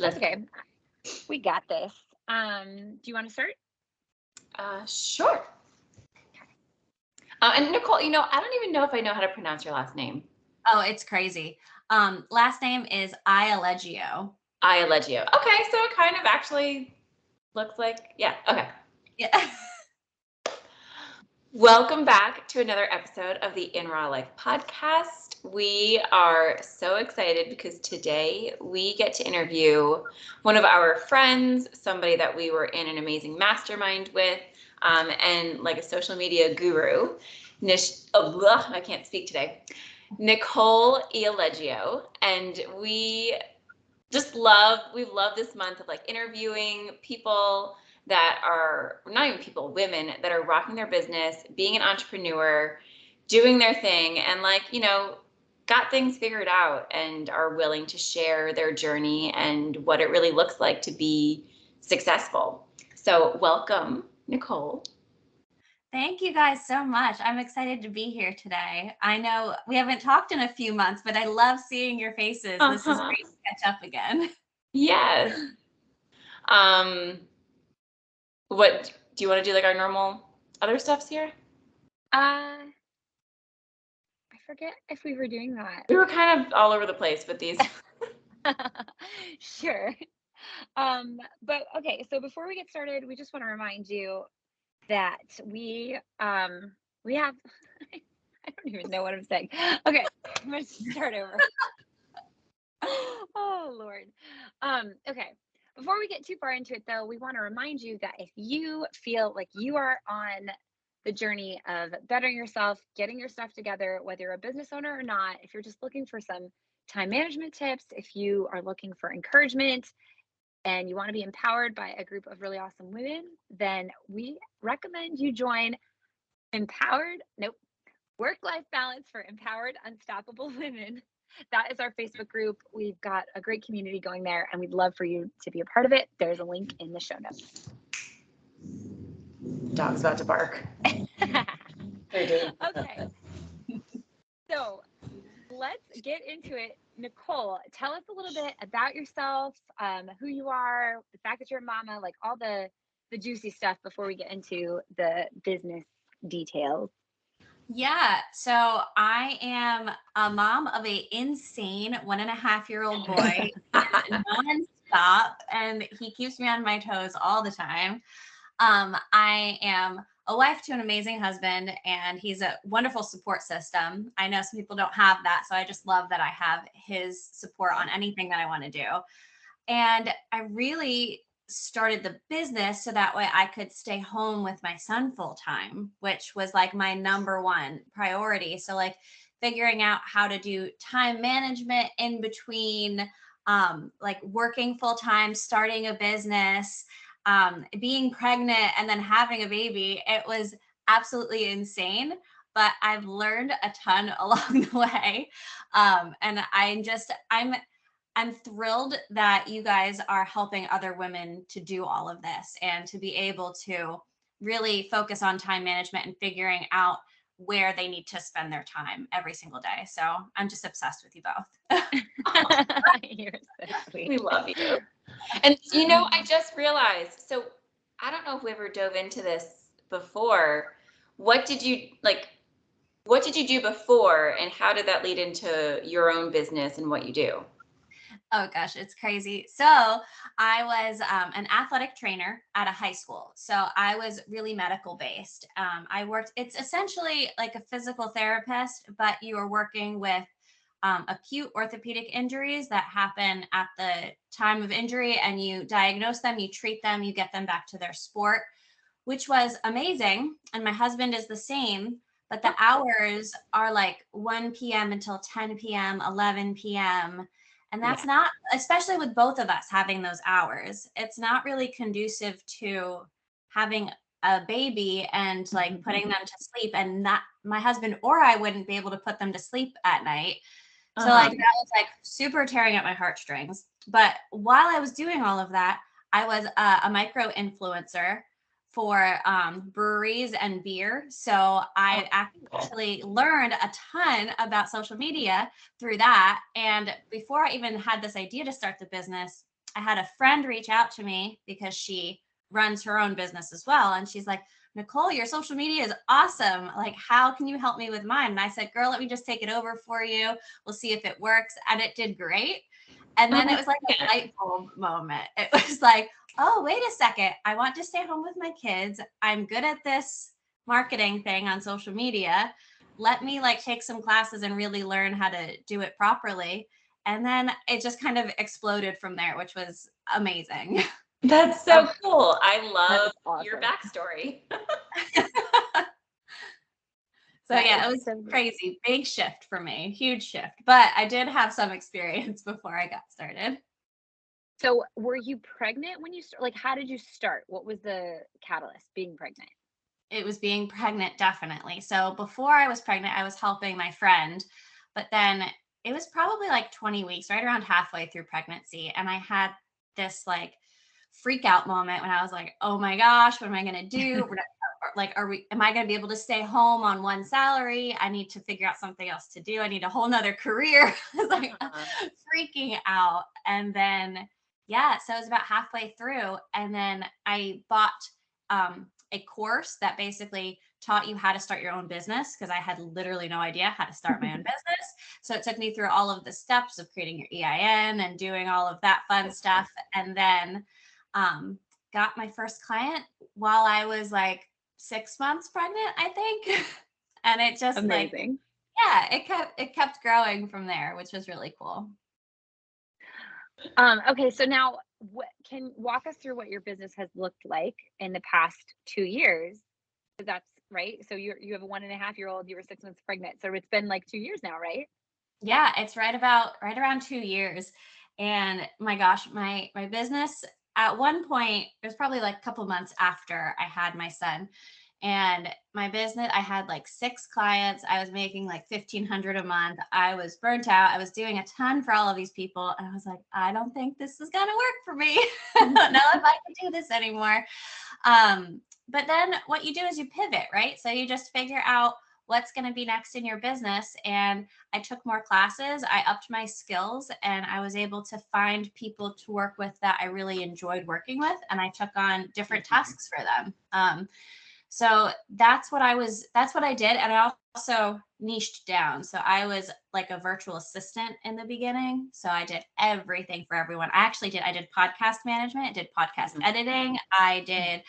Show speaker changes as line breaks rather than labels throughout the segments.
That's
okay. We got this. Do you want to start?
Sure. And Nicole, I don't even know if I know how to pronounce your last name.
Oh, it's crazy. Last name is Ialeggio.
Ialeggio. Okay, so it kind of actually looks like, yeah, okay.
Yeah.
Welcome back to another episode of the In Raw Life podcast. We are so excited because today we get to interview one of our friends, somebody that we were in an amazing mastermind with, and like a social media guru. I can't speak today. Nicole Ialeggio, and we've loved this month of like interviewing people that are not even people, women that are rocking their business, being an entrepreneur, doing their thing, and got things figured out and are willing to share their journey and what it really looks like to be successful. So welcome, Nicole.
Thank you guys so much. I'm excited to be here today. I know we haven't talked in a few months, but I love seeing your faces. This is great to catch up again.
Yes. What do you want to do, like our normal other stuffs here?
I forget if we were doing that.
We were kind of all over the place with these.
Sure. But okay, so before we get started, we just want to remind you that we have I don't even know what I'm saying. Okay, I'm gonna start over. Oh Lord. Okay. Before we get too far into it though, we want to remind you that if you feel like you are on the journey of bettering yourself, getting your stuff together, whether you're a business owner or not, if you're just looking for some time management tips, if you are looking for encouragement and you want to be empowered by a group of really awesome women, then we recommend you join Work-Life Balance for Empowered Unstoppable Women. That is our Facebook group. We've got a great community going there, and we'd love for you to be a part of it. There's a link in the show notes.
Dog's about to bark.
Okay. So let's get into it. Nicole, tell us a little bit about yourself, who you are, the fact that you're a mama, like all the juicy stuff before we get into the business details.
Yeah, so I am a mom of an insane 1.5-year-old boy, nonstop, and he keeps me on my toes all the time. I am a wife to an amazing husband, and he's a wonderful support system. I know some people don't have that, so I just love that I have his support on anything that I want to do. And I really started the business so that way I could stay home with my son full time, which was like my number one priority. So like figuring out how to do time management in between, like working full time, starting a business, being pregnant, and then having a baby. It was absolutely insane, but I've learned a ton along the way. And I'm thrilled that you guys are helping other women to do all of this and to be able to really focus on time management and figuring out where they need to spend their time every single day. So I'm just obsessed with you both.
You're so sweet.
We love you. And I just realized, so I don't know if we ever dove into this before. What did you do before, and how did that lead into your own business and what you do?
Oh gosh, it's crazy. So I was an athletic trainer at a high school. So I was really medical based. It's essentially like a physical therapist, but you are working with acute orthopedic injuries that happen at the time of injury, and you diagnose them, you treat them, you get them back to their sport, which was amazing. And my husband is the same, but the hours are like 1 p.m. until 10 p.m., 11 p.m., and that's not, especially with both of us having those hours, it's not really conducive to having a baby and like putting them to sleep, and not my husband or I wouldn't be able to put them to sleep at night. So like that was like super tearing at my heartstrings. But while I was doing all of that, I was a micro influencer for breweries and beer. So I actually learned a ton about social media through that. And before I even had this idea to start the business, I had a friend reach out to me because she runs her own business as well. And she's like, Nicole, your social media is awesome. Like, how can you help me with mine? And I said, girl, let me just take it over for you. We'll see if it works. And it did great. And then it was like a light bulb moment. It was like, oh, wait a second. I want to stay home with my kids. I'm good at this marketing thing on social media. Let me like take some classes and really learn how to do it properly. And then it just kind of exploded from there, which was amazing.
That's so cool. I love
awesome.
your backstory.
So yeah, it was crazy. Big shift for me, huge shift. But I did have some experience before I got started.
So were you pregnant when you like, how did you start? What was the catalyst, being pregnant?
It was being pregnant, definitely. So before I was pregnant, I was helping my friend, but then it was probably like 20 weeks, right around halfway through pregnancy. And I had this like freak out moment when I was like, oh my gosh, what am I going to do? Like, am I going to be able to stay home on one salary? I need to figure out something else to do. I need a whole nother career. Like freaking out. And then, yeah, so it was about halfway through. And then I bought a course that basically taught you how to start your own business, because I had literally no idea how to start my own business. So it took me through all of the steps of creating your EIN and doing all of that fun stuff. And then got my first client while I was like 6 months pregnant, I think. And it just
amazing.
It kept growing from there, which was really cool.
Okay, so now can walk us through what your business has looked like in the past 2 years? That's right. So you have a 1.5-year-old, you were 6 months pregnant. So it's been like 2 years now, right?
Yeah, it's right around 2 years. And my gosh, my business at one point, it was probably like a couple months after I had my son. And my business, I had like 6 clients. I was making like $1,500 a month. I was burnt out. I was doing a ton for all of these people. And I was like, I don't think this is going to work for me. I don't know if I can do this anymore. But then what you do is you pivot, right? So you just figure out what's going to be next in your business. And I took more classes, I upped my skills, and I was able to find people to work with that I really enjoyed working with. And I took on different tasks for them. So that's what I did. And I also niched down. So I was like a virtual assistant in the beginning. So I did everything for everyone. I did podcast management. I did podcast editing. I did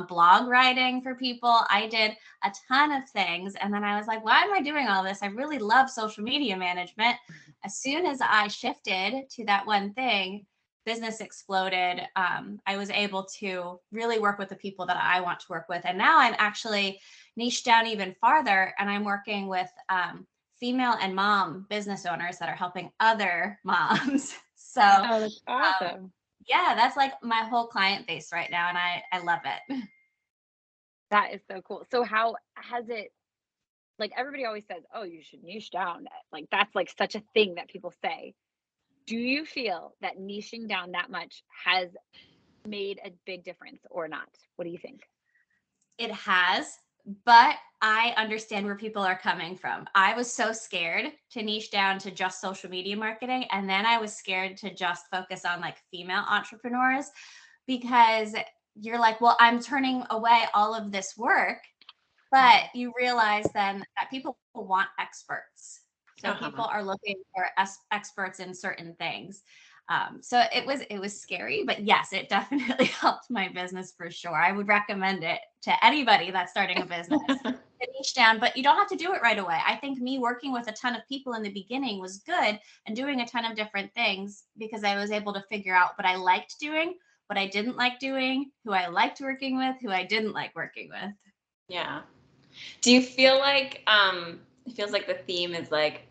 blog writing for people. I did a ton of things. And then I was like, why am I doing all this? I really love social media management. As soon as I shifted to that one thing, business exploded. I was able to really work with the people that I want to work with. And now I'm actually niched down even farther, and I'm working with female and mom business owners that are helping other moms. So
that's awesome.
Yeah, that's like my whole client base right now. And I love it.
That is so cool. So how has it, like everybody always says, oh, you should niche down. Like that's like such a thing that people say. Do you feel that niching down that much has made a big difference or not? What do you think?
It has, but I understand where people are coming from. I was so scared to niche down to just social media marketing. And then I was scared to just focus on like female entrepreneurs, because you're like, well, I'm turning away all of this work. But you realize then that people want experts. So people are looking for experts in certain things. So it was scary, but yes, it definitely helped my business for sure. I would recommend it to anybody that's starting a business. Niche down, but you don't have to do it right away. I think me working with a ton of people in the beginning was good, and doing a ton of different things, because I was able to figure out what I liked doing, what I didn't like doing, who I liked working with, who I didn't like working with.
Yeah. Do you feel like it feels like the theme is like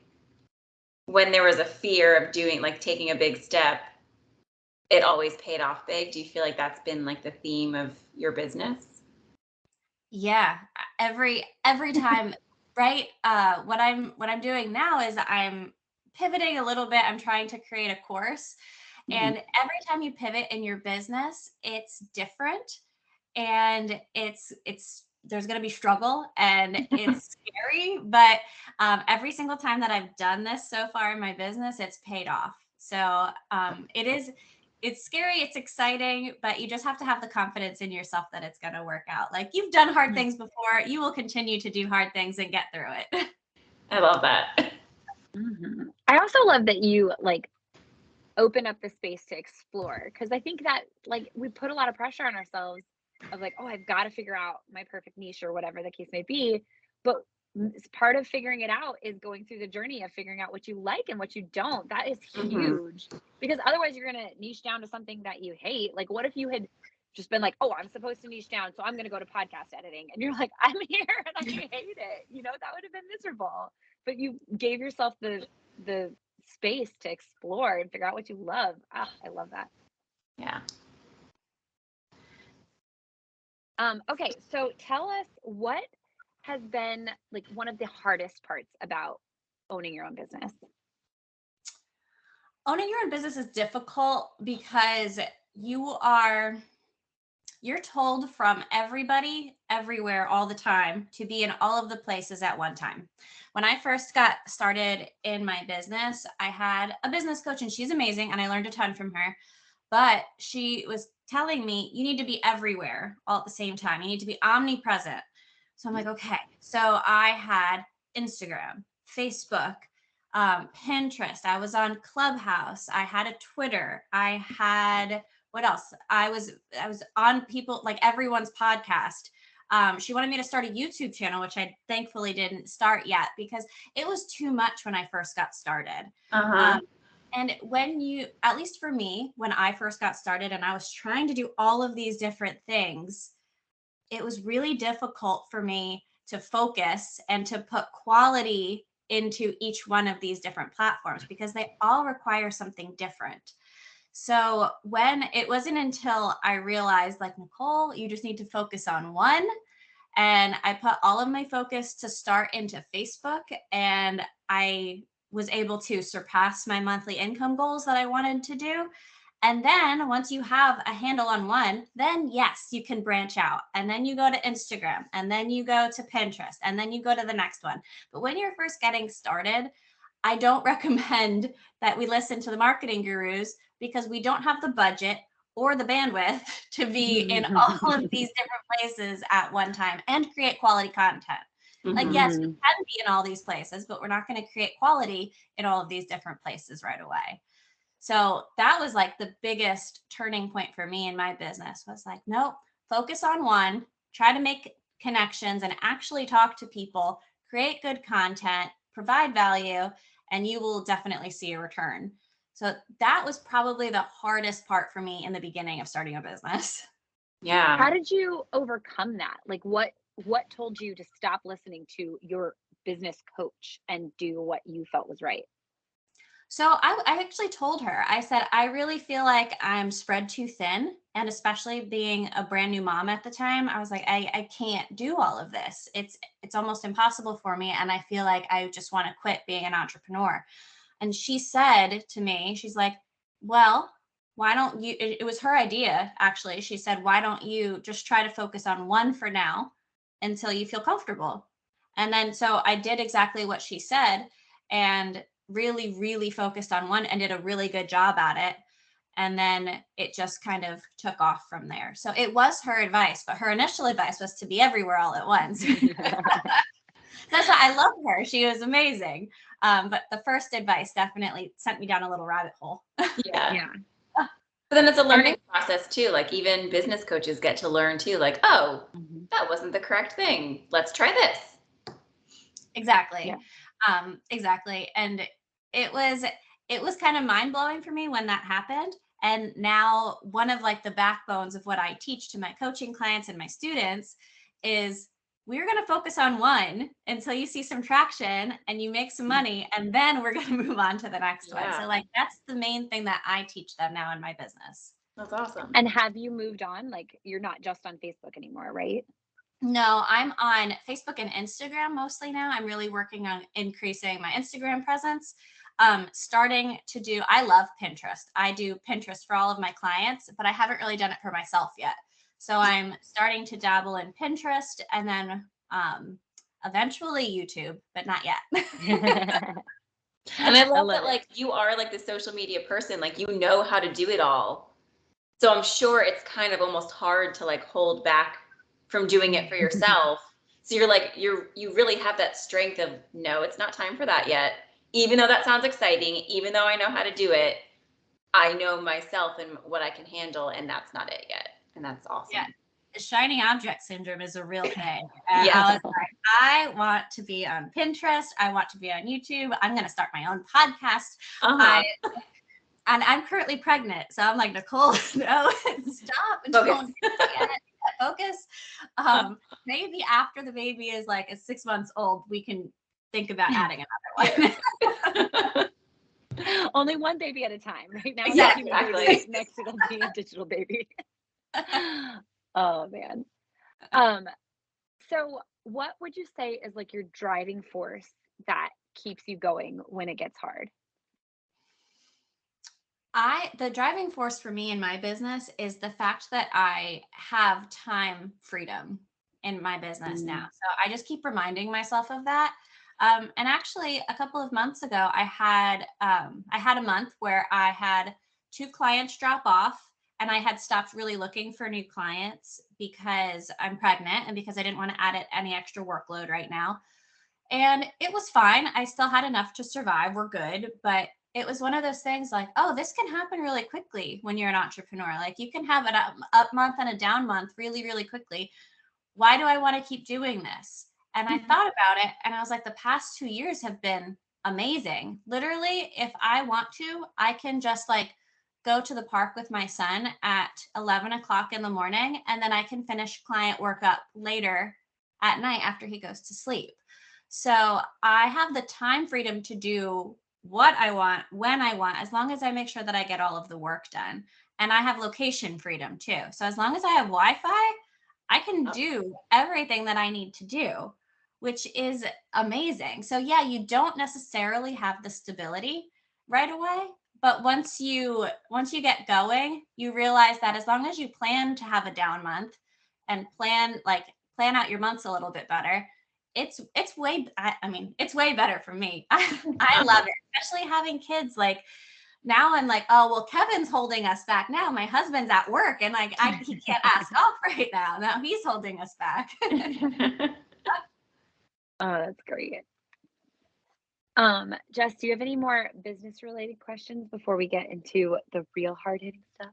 when there was a fear of doing, like taking a big step, it always paid off big? Do you feel like that's been like the theme of your business?
Yeah, every time, right? What I'm doing now is I'm pivoting a little bit. I'm trying to create a course, and every time you pivot in your business, it's different, and it's there's going to be struggle, and it's scary, but every single time that I've done this so far in my business, it's paid off. So it's scary, it's exciting, but you just have to have the confidence in yourself that it's going to work out. Like, you've done hard things before, you will continue to do hard things and get through it.
I love that.
I also love that you like open up the space to explore, because I think that like we put a lot of pressure on ourselves of like, oh, I've got to figure out my perfect niche or whatever the case may be. But part of figuring it out is going through the journey of figuring out what you like and what you don't. That is huge, because otherwise you're going to niche down to something that you hate. Like, what if you had just been like, oh, I'm supposed to niche down, so I'm going to go to podcast editing. And you're like, I'm here and I hate it. You know, that would have been miserable. But you gave yourself the space to explore and figure out what you love. Ah, I love that.
Yeah.
Okay, so tell us, what has been like one of the hardest parts about owning your own business?
Owning your own business is difficult because you're told from everybody, everywhere, all the time to be in all of the places at one time. When I first got started in my business, I had a business coach and she's amazing and I learned a ton from her. But she was telling me, you need to be everywhere all at the same time. You need to be omnipresent. So I'm like, okay. So I had Instagram, Facebook, Pinterest. I was on Clubhouse. I had a Twitter. I had, what else? I was on people, like everyone's podcast. She wanted me to start a YouTube channel, which I thankfully didn't start yet because it was too much when I first got started. And when you, at least for me, when I first got started and I was trying to do all of these different things, it was really difficult for me to focus and to put quality into each one of these different platforms because they all require something different. So when it wasn't until I realized, like, Nicole, you just need to focus on one. And I put all of my focus to start into Facebook, and I was able to surpass my monthly income goals that I wanted to do. And then once you have a handle on one, then yes, you can branch out. And then you go to Instagram, and then you go to Pinterest, and then you go to the next one. But when you're first getting started, I don't recommend that we listen to the marketing gurus because we don't have the budget or the bandwidth to be in all of these different places at one time and create quality content. Like, yes, we can be in all these places, but we're not going to create quality in all of these different places right away. So that was like the biggest turning point for me in my business, was like, nope, focus on one, try to make connections and actually talk to people, create good content, provide value, and you will definitely see a return. So that was probably the hardest part for me in the beginning of starting a business.
Yeah.
How did you overcome that? Like, what told you to stop listening to your business coach and do what you felt was right?
So I actually told her, I said, I really feel like I'm spread too thin. And especially being a brand new mom at the time, I was like, I can't do all of this. It's almost impossible for me. And I feel like I just want to quit being an entrepreneur. And she said to me, she's like, well, why don't you, it was her idea, actually. She said, why don't you just try to focus on one for now until you feel comfortable? And then, so I did exactly what she said and really, really focused on one and did a really good job at it. And then it just kind of took off from there. So it was her advice, but her initial advice was to be everywhere all at once. That's why I love her. She was amazing. But the first advice definitely sent me down a little rabbit hole.
Yeah. But then it's a learning process too. Like, even business coaches get to learn too. Like, oh, that wasn't the correct thing. Let's try this.
Exactly. Yeah. Exactly. And it was kind of mind blowing for me when that happened. And now one of like the backbones of what I teach to my coaching clients and my students is, we're going to focus on one until you see some traction and you make some money, and then we're going to move on to the next one. So like, that's the main thing that I teach them now in my business.
That's awesome.
And have you moved on? Like, you're not just on Facebook anymore, right?
No, I'm on Facebook and Instagram mostly now. I'm really working on increasing my Instagram presence. I love Pinterest. I do Pinterest for all of my clients, but I haven't really done it for myself yet. So I'm starting to dabble in Pinterest, and then eventually YouTube, but not yet.
And I love
love
that,
it.
like, you are like the social media person, like, you know how to do it all. So I'm sure it's kind of almost hard to like hold back from doing it for yourself. So you're like, you really have that strength of, no, it's not time for that yet. Even though that sounds exciting, even though I know how to do it, I know myself and what I can handle, and that's not it yet. And that's awesome.
Yeah. Shiny object syndrome is a real thing.
Yeah.
I was like, I want to be on Pinterest. I want to be on YouTube. I'm going to start my own podcast.
Uh-huh.
And I'm currently pregnant. So I'm like, Nicole, no, stop.
Focus.
Focus. Maybe after the baby is like 6 months old, we can think about adding another one.
Only one baby at a time. Right now,
Exactly.
Next it'll be a digital baby. Oh man. So what would you say is like your driving force that keeps you going when it gets hard?
The driving force for me in my business is the fact that I have time freedom in my business now. So I just keep reminding myself of that. And actually, a couple of months ago, I had a month where I had 2 clients drop off, and I had stopped really looking for new clients because I'm pregnant and because I didn't want to add any extra workload right now. And it was fine. I still had enough to survive. We're good. But it was one of those things like, oh, this can happen really quickly when you're an entrepreneur. Like you can have an up month and a down month really, really quickly. Why do I want to keep doing this? And I thought about it and I was like, the past 2 years have been amazing. Literally, if I want to, I can just like go to the park with my son at 11 o'clock in the morning, and then I can finish client work up later at night after he goes to sleep. So I have the time freedom to do what I want, when I want, as long as I make sure that I get all of the work done. And I have location freedom too. So as long as I have Wi-Fi, I can do everything that I need to do, which is amazing. So yeah, you don't necessarily have the stability right away, but once you get going, you realize that as long as you plan to have a down month and plan out your months a little bit better, it's way it's way better for me. I love it, especially having kids. Like now I'm like, oh well, Kevin's holding us back now. My husband's at work and like he can't ask off right now. Now he's holding us back.
Oh, that's great. Jess, do you have any more business related questions before we get into the real hard hitting stuff?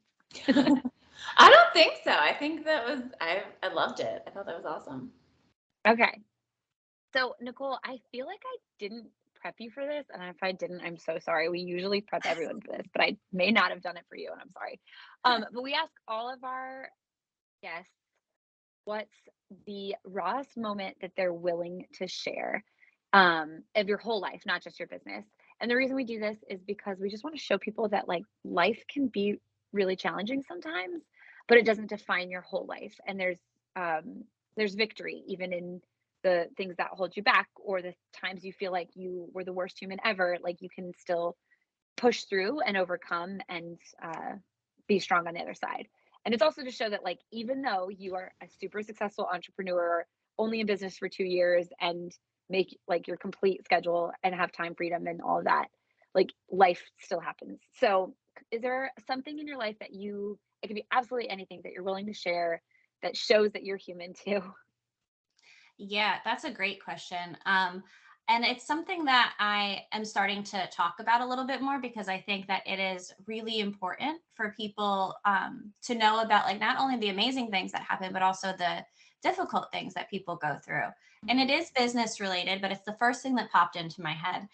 I don't think so. I think that was, I loved it. I thought that was awesome.
Okay. So Nicole, I feel like I didn't prep you for this. And if I didn't, I'm so sorry. We usually prep everyone for this, but I may not have done it for you and I'm sorry. But we ask all of our guests what's the rawest moment that they're willing to share of your whole life, not just your business. And the reason we do this is because we just want to show people that like life can be really challenging sometimes, but it doesn't define your whole life. And there's victory even in the things that hold you back or the times you feel like you were the worst human ever. Like you can still push through and overcome and be strong on the other side. And it's also to show that like even though you are a super successful entrepreneur, only in business for 2 years and make like your complete schedule and have time freedom and all of that, like life still happens. So is there something in your life that it could be absolutely anything that you're willing to share that shows that you're human too?
Yeah, that's a great question. And it's something that I am starting to talk about a little bit more because I think that it is really important for people to know about like not only the amazing things that happen, but also the difficult things that people go through. And it is business related, but it's the first thing that popped into my head.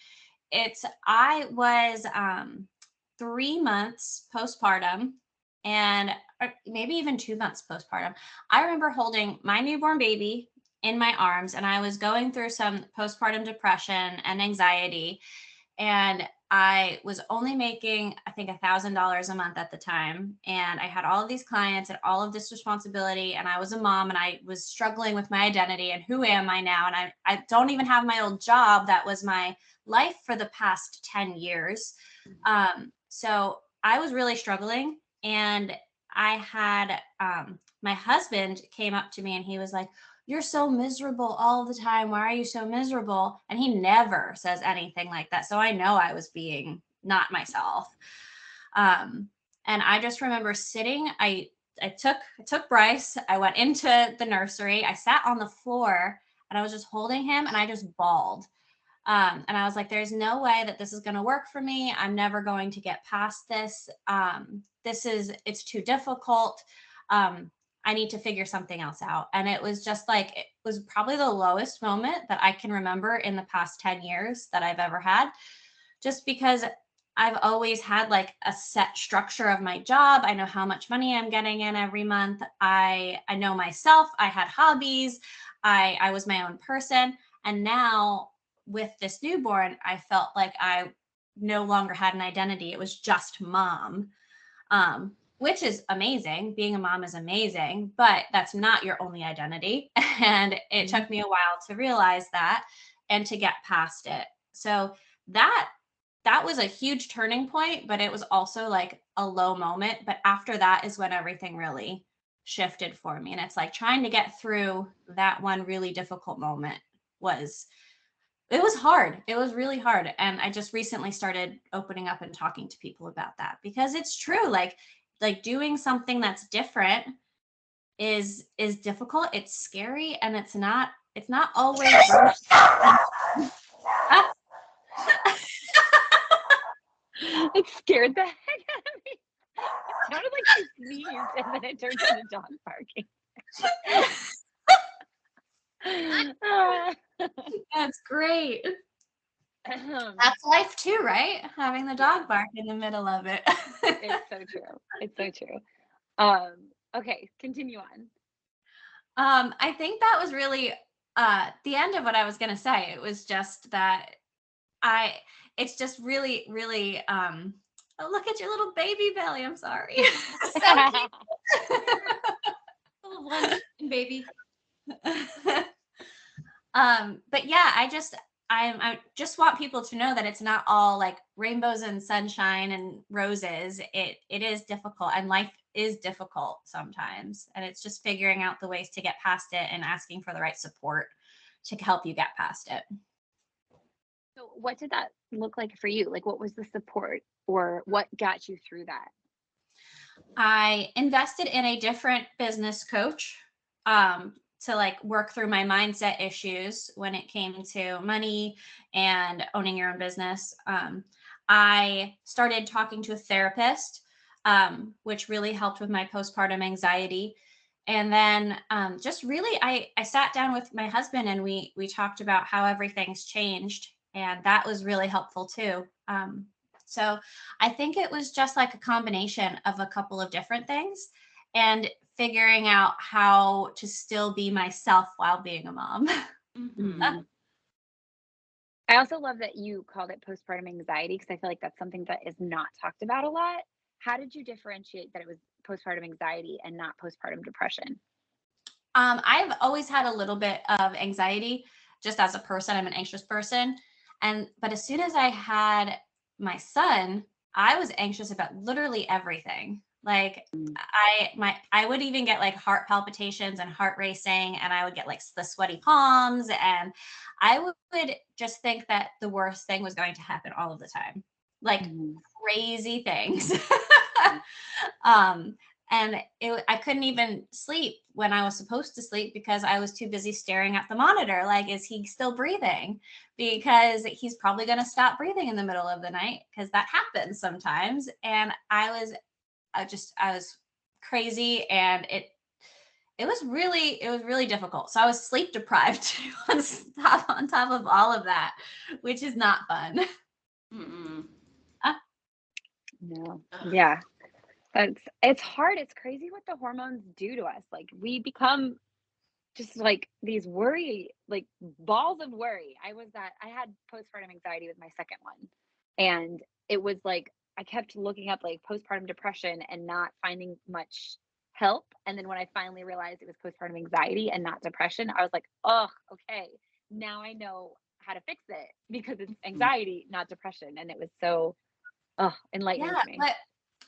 I was 3 months postpartum and maybe even 2 months postpartum. I remember holding my newborn baby in my arms and I was going through some postpartum depression and anxiety, and I was only making I think $1,000 a month at the time, and I had all of these clients and all of this responsibility, and I was a mom and I was struggling with my identity and who am I now, and I don't even have my old job that was my life for the past 10 years. So I was really struggling, and I had my husband came up to me and he was like, you're so miserable all the time. Why are you so miserable? And he never says anything like that. So I know I was being not myself. And I just remember sitting, I took Bryce, I went into the nursery, I sat on the floor and I was just holding him and I just bawled. And I was like, there's no way that this is going to work for me. I'm never going to get past this. It's too difficult. I need to figure something else out. And it was just like, it was probably the lowest moment that I can remember in the past 10 years that I've ever had, just because I've always had like a set structure of my job. I know how much money I'm getting in every month. I know myself. I had hobbies. I was my own person. And now with this newborn, I felt like I no longer had an identity. It was just mom, which is amazing. Being a mom is amazing, but that's not your only identity. And it took me a while to realize that and to get past it. So that was a huge turning point, but it was also like a low moment. But after that is when everything really shifted for me. And it's like trying to get through that one really difficult moment was hard. It was really hard. And I just recently started opening up and talking to people about that because it's true. Like doing something that's different is difficult. It's scary and it's not always
It scared the heck out of me. It sounded like she sneezed and then it turned into dog barking.
That's great. That's life too, right? Having the dog bark in the middle of it.
It's so true. It's so true. Okay, continue on.
I think that was really the end of what I was going to say. It was just that it's just really, really, oh, look at your little baby belly. I'm sorry. So cute.
Little one baby.
But yeah, I just want people to know that it's not all like rainbows and sunshine and roses. It is difficult and life is difficult sometimes. And it's just figuring out the ways to get past it and asking for the right support to help you get past it.
So what did that look like for you? Like, what was the support or what got you through that?
I invested in a different business coach to like work through my mindset issues when it came to money and owning your own business. I started talking to a therapist, which really helped with my postpartum anxiety. And then just really, I sat down with my husband and we talked about how everything's changed. And that was really helpful too. So I think it was just like a combination of a couple of different things and figuring out how to still be myself while being a mom.
Mm-hmm. I also love that you called it postpartum anxiety because I feel like that's something that is not talked about a lot. How did you differentiate that it was postpartum anxiety and not postpartum depression?
I've always had a little bit of anxiety just as a person. I'm an anxious person. But as soon as I had my son, I was anxious about literally everything. Like I would even get like heart palpitations and heart racing, and I would get like the sweaty palms, and I would just think that the worst thing was going to happen all of the time, like crazy things. And I couldn't even sleep when I was supposed to sleep because I was too busy staring at the monitor. Like, is he still breathing? Because he's probably going to stop breathing in the middle of the night because that happens sometimes. And I was crazy, and it was really difficult. So I was sleep deprived too, on top of all of that, which is not fun.
No. Yeah. It's hard. It's crazy what the hormones do to us. Like we become just like these worry, like balls of worry. I had postpartum anxiety with my second one. And it was like, I kept looking up like postpartum depression and not finding much help. And then when I finally realized it was postpartum anxiety and not depression, I was like, oh, okay. Now I know how to fix it because it's anxiety, not depression. And it was so enlightening to me.
But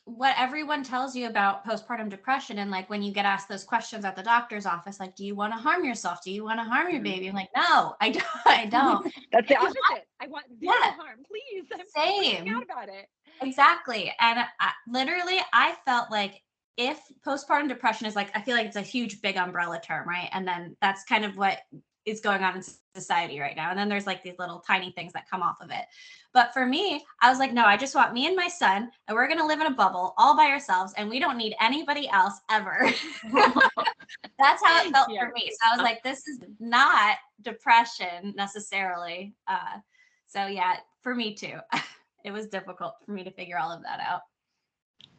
what everyone tells you about postpartum depression. And like when you get asked those questions at the doctor's office, like, do you want to harm yourself? Do you want to harm your baby? I'm like, no, I don't. I don't.
That's the opposite. I want zero harm, please. I'm
Same.
freaking out about it.
Exactly. And I felt like if postpartum depression is like, I feel like it's a huge, big umbrella term, right? And then that's kind of what is going on in society right now. And then there's like these little tiny things that come off of it. But for me, I was like, no, I just want me and my son, and we're going to live in a bubble all by ourselves, and we don't need anybody else ever. That's how it felt for me. So I was like, this is not depression necessarily. So yeah, for me too. It was difficult for me to figure all of that out.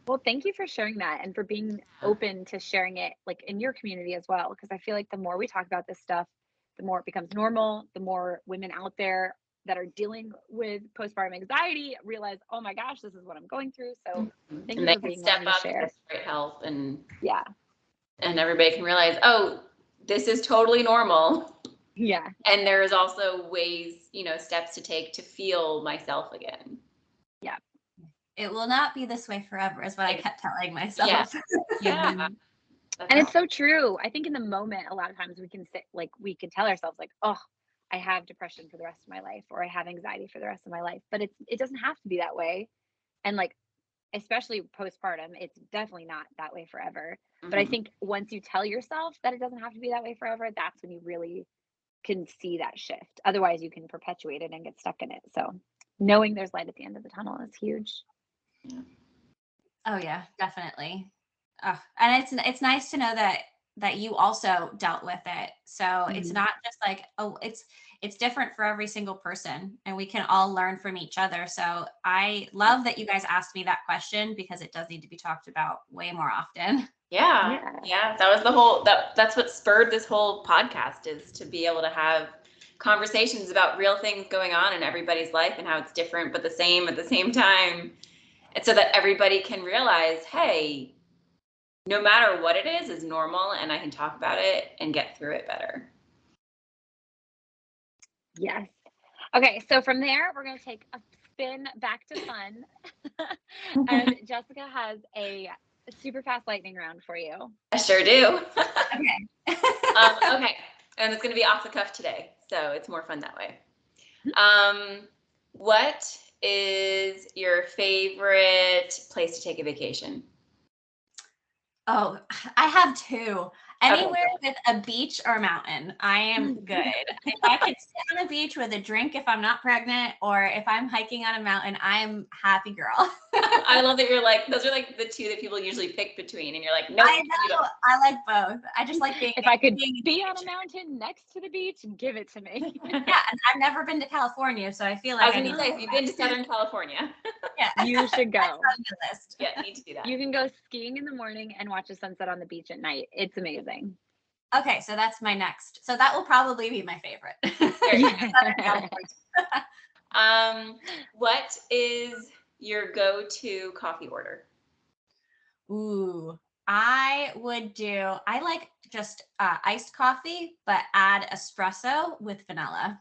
Well, thank you for sharing that and for being open to sharing it like in your community as well. Because I feel like the more we talk about this stuff, the more it becomes normal, the more women out there that are dealing with postpartum anxiety realize, oh my gosh, this is what I'm going through. So thank you for being willing to share.
Get help and
everybody
can realize, oh, this is totally normal.
Yeah.
And there's also ways, steps to take to feel myself again.
Yeah.
It will not be this way forever is what I kept telling myself.
Yeah.
And it's so true. I think in the moment, a lot of times we can tell ourselves like, oh, I have depression for the rest of my life, or I have anxiety for the rest of my life, but it doesn't have to be that way. And like, especially postpartum, it's definitely not that way forever. But I think once you tell yourself that it doesn't have to be that way forever, that's when you really can see that shift. Otherwise you can perpetuate it and get stuck in it. So knowing there's light at the end of the tunnel is huge.
Yeah. Oh yeah, definitely. And it's nice to know that you also dealt with it. So it's not just like, oh, it's different for every single person, and we can all learn from each other. So I love that you guys asked me that question, because it does need to be talked about way more often.
Yeah. That was that's what spurred this whole podcast, is to be able to have conversations about real things going on in everybody's life and how it's different but the same at the same time. And so that everybody can realize, hey, no matter what it is normal, and I can talk about it and get through it better.
Yes. Okay, so from there, we're going to take a spin back to fun. And Jessica has a super fast lightning round for you.
I sure do.
Okay.
Okay. And it's going to be off the cuff today, so it's more fun that way. What is your favorite place to take a vacation?
Oh, I have two. Anywhere with a beach or a mountain, I am good. If I could sit on a beach with a drink if I'm not pregnant, or if I'm hiking on a mountain, I'm happy girl.
I love that you're like, those are like the two that people usually pick between, and you're like, nope.
I know. I like both. I just like being.
If I could be on a mountain next to the beach, give it to me.
Yeah, and I've never been to California, so I feel like
I was going to say, if you've been to Southern California,
yeah,
you should go.
That's on the list.
Yeah, need to do that.
You can go skiing in the morning and watch the sunset on the beach at night. It's amazing.
Okay, so that's my next. So that will probably be my favorite.
What is your go-to coffee order?
Ooh, I like just iced coffee, but add espresso with vanilla.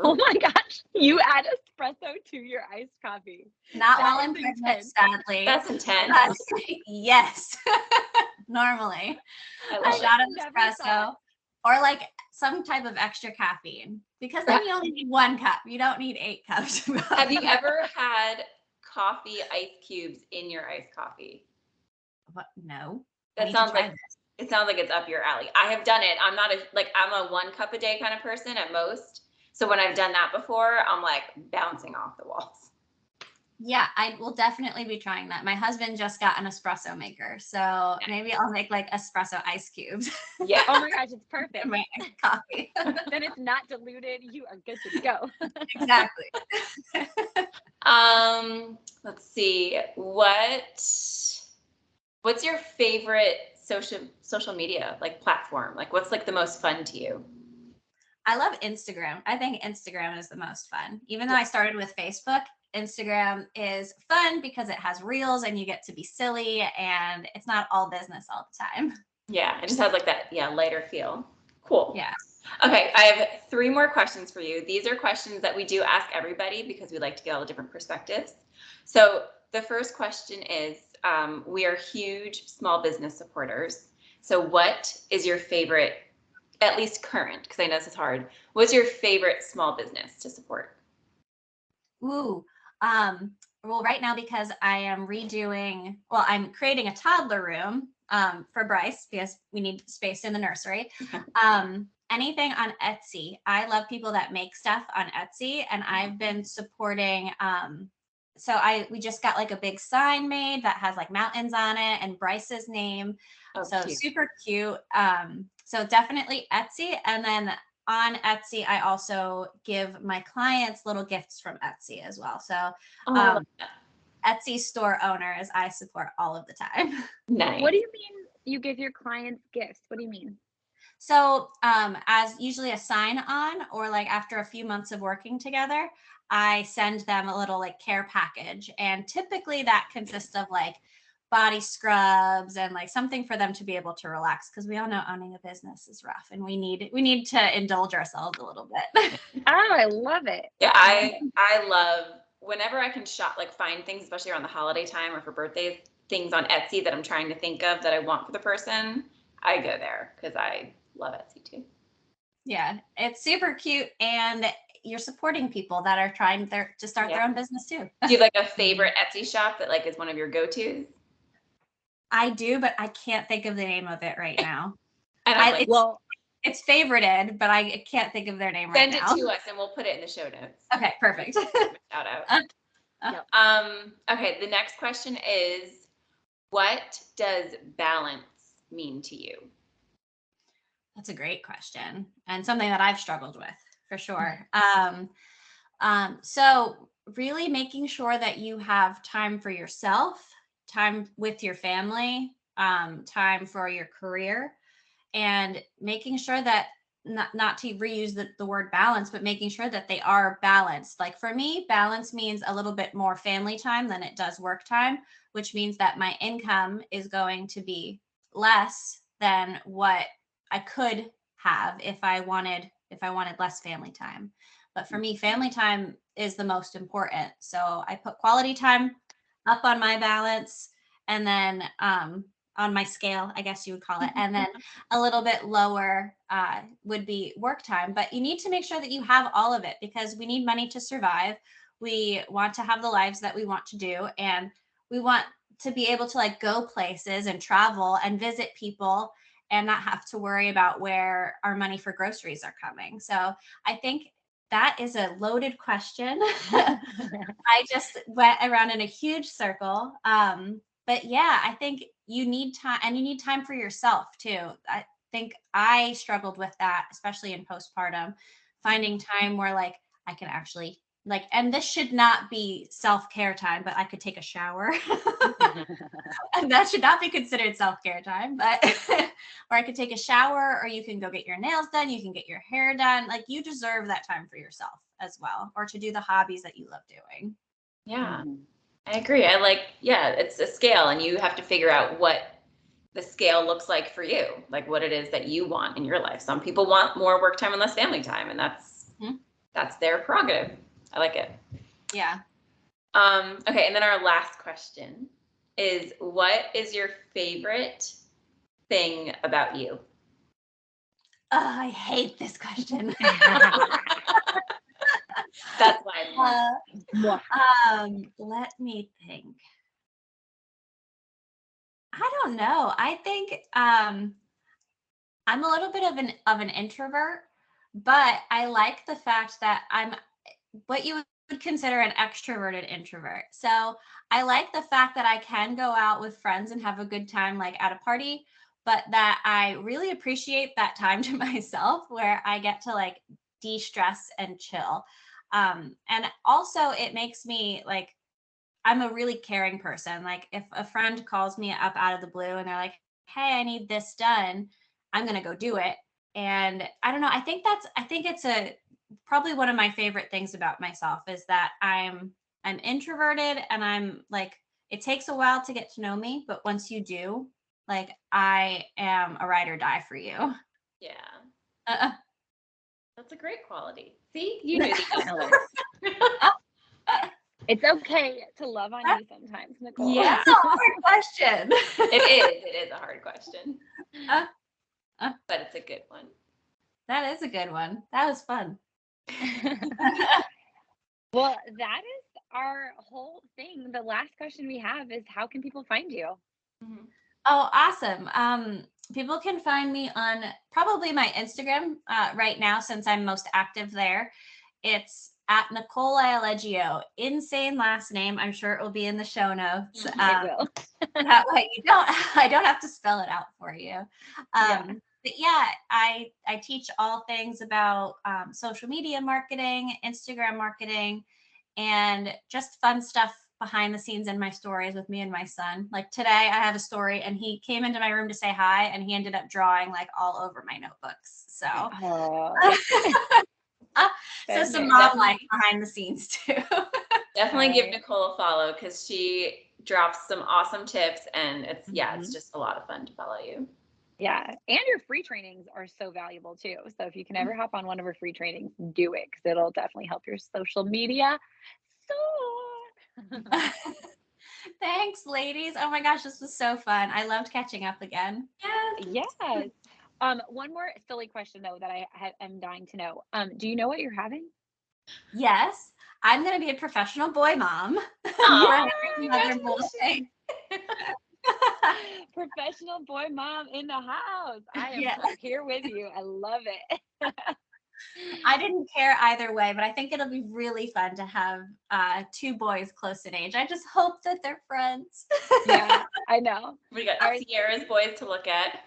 Oh my gosh, you add espresso to your iced coffee.
Not while I'm pregnant, sadly.
That's intense.
Yes. Normally. A shot of espresso, or like some type of extra caffeine, because then you only need 1 cup. You don't need 8 cups.
Have you ever had coffee ice cubes in your iced coffee?
What? No.
It sounds like it's up your alley. I have done it. I'm a 1 cup a day kind of person at most. So when I've done that before, I'm like bouncing off the walls.
Yeah, I will definitely be trying that. My husband just got an espresso maker, so maybe I'll make like espresso ice cubes.
Yeah. Oh my gosh, it's perfect.
My coffee.
Then it's not diluted. You are good to go.
Exactly.
Let's see. What's your favorite social media like platform? Like, what's like the most fun to you?
I love Instagram. I think Instagram is the most fun. Even though I started with Facebook, Instagram is fun because it has reels and you get to be silly and it's not all business all the time.
Yeah, it just has like that, lighter feel. Cool.
Yeah.
Okay, I have 3 more questions for you. These are questions that we do ask everybody because we like to get all the different perspectives. So the first question is, we are huge small business supporters. So what is your favorite, at least current, because I know this is hard, what's your favorite small business to support?
Ooh, well, right now, because I am I'm creating a toddler room for Bryce because we need space in the nursery. Anything on Etsy. I love people that make stuff on Etsy, and I've been supporting. We just got like a big sign made that has like mountains on it and Bryce's name.
Oh,
So
cute.
super cute. So definitely Etsy. And then on Etsy, I also give my clients little gifts from Etsy as well. So Etsy store owners, I support all of the time.
Nice.
What do you mean you give your clients gifts? What do you mean?
So as usually a sign on, or like after a few months of working together, I send them a little like care package. And typically that consists of like body scrubs and like something for them to be able to relax, because we all know owning a business is rough and we need to indulge ourselves a little bit.
Oh, I love it.
Yeah, I love whenever I can shop, like find things, especially around the holiday time or for birthdays, things on Etsy that I'm trying to think of that I want for the person. I go there because I love Etsy too.
Yeah, it's super cute, and you're supporting people that are trying to start their own business too.
Do you have like a favorite Etsy shop that like is one of your go-tos?
I do, but I can't think of the name of it right now. It's favorited, but I can't think of their name right now.
Send it to us and we'll put it in the show notes.
Okay, perfect.
Shout out. Okay, the next question is, what does balance mean to you?
That's a great question, and something that I've struggled with for sure. So really making sure that you have time for yourself, time with your family, time for your career, and making sure that not to reuse the word balance, but making sure that they are balanced. Like for me, balance means a little bit more family time than it does work time, which means that my income is going to be less than what I could have if I wanted less family time. But for me, family time is the most important. So I put quality time up on my balance, and then on my scale, I guess you would call it. And then a little bit lower would be work time. But you need to make sure that you have all of it, because we need money to survive. We want to have the lives that we want to do. And we want to be able to like go places and travel and visit people and not have to worry about where our money for groceries are coming. So I think that is a loaded question. I just went around in a huge circle. But yeah, I think you need time, and you need time for yourself too. I think I struggled with that, especially in postpartum, finding time where like I can actually like, and this should not be self-care time, but I could take a shower. And that should not be considered self-care time, but or I could take a shower, or you can go get your nails done, you can get your hair done. Like you deserve that time for yourself as well, or to do the hobbies that you love doing.
Yeah. I agree. It's a scale, and you have to figure out what the scale looks like for you, like what it is that you want in your life. Some people want more work time and less family time, and that's their prerogative. I like it.
Yeah.
Okay, and then our last question is, what is your favorite thing about you?
Oh, I hate this question.
That's why.
Let me think. I don't know. I think I'm a little bit of an introvert, but I like the fact that I'm what you would consider an extroverted introvert. So I like the fact that I can go out with friends and have a good time, like at a party, but that I really appreciate that time to myself where I get to like de-stress and chill. And also it makes me like, I'm a really caring person. Like if a friend calls me up out of the blue and they're like, hey, I need this done, I'm going to go do it. And I don't know, I think it's probably one of my favorite things about myself is that I'm introverted, and I'm like, it takes a while to get to know me, but once you do, like I am a ride or die for you.
Yeah. That's a great quality. See, you knew the
It's okay to love on you sometimes, Nicole.
Yeah.
That's a hard question.
It is a hard question, but it's a good one.
That is a good one. That was fun.
Well, that is our whole thing. The last question we have is, how can people find you?
Mm-hmm.
Oh, awesome. People can find me on probably my Instagram right now, since I'm most active there. It's at Nicole Ialeggio. Insane last name. I'm sure it will be in the show notes.
It will.
That way I don't have to spell it out for you. But yeah, I teach all things about social media marketing, Instagram marketing, and just fun stuff behind the scenes in my stories with me and my son. Like today I have a story and he came into my room to say hi and he ended up drawing like all over my notebooks. So so some mom life behind the scenes too.
Definitely give Nicole a follow because she drops some awesome tips and it's it's just a lot of fun to follow you.
Yeah, and your free trainings are so valuable too. So if you can ever hop on one of her free trainings, do it because it'll definitely help your social media.
Thanks, ladies. Oh my gosh, this was so fun. I loved catching up again.
Yes. One more silly question though that I am dying to know. Do you know what you're having?
Yes, I'm gonna be a professional boy mom. Another boy.
Professional boy mom in the house. I am here with you. I love it.
I didn't care either way, but I think it'll be really fun to have two boys close in age. I just hope that they're friends.
Yeah, I know.
We got Sierra's boys to look at.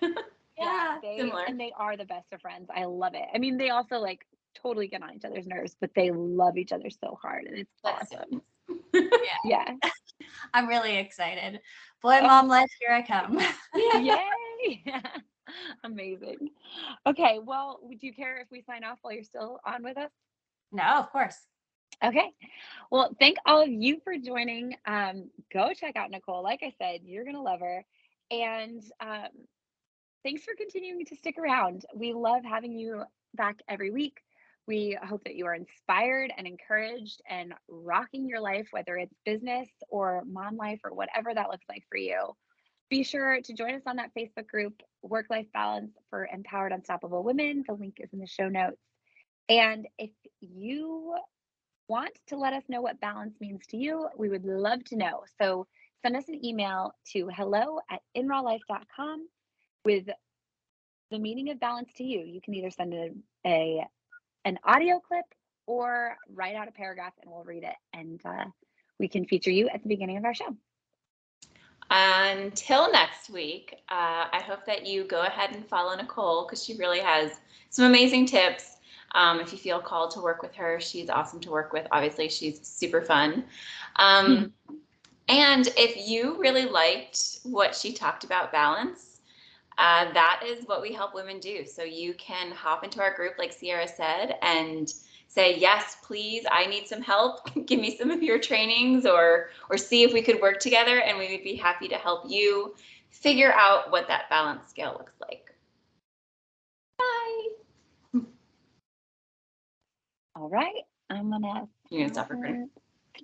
Similar. And they are the best of friends. I love it. I mean, they also like totally get on each other's nerves, but they love each other so hard, and it's awesome. Yeah.
I'm really excited. Boy, mom life, here I come.
Yay. Amazing. Okay, well, do you care if we sign off while you're still on with us?
No, of course.
Okay. Well, thank all of you for joining. Go check out Nicole. Like I said, you're going to love her. And thanks for continuing to stick around. We love having you back every week. We hope that you are inspired and encouraged and rocking your life, whether it's business or mom life or whatever that looks like for you. Be sure to join us on that Facebook group, Work-Life Balance for Empowered Unstoppable Women. The link is in the show notes. And if you want to let us know what balance means to you, we would love to know. So send us an email to hello@inrawlife.com with the meaning of balance to you. You can either send an audio clip or write out a paragraph and we'll read it. And we can feature you at the beginning of our show.
Until next week, I hope that you go ahead and follow Nicole because she really has some amazing tips. If you feel called to work with her, she's awesome to work with. Obviously, she's super fun. And if you really liked what she talked about balance, that is what we help women do. So you can hop into our group, like Sierra said, and say, yes, please, I need some help. Give me some of your trainings or see if we could work together, and we would be happy to help you figure out what that balance scale looks like. Bye.
All right. You're
going to stop recording?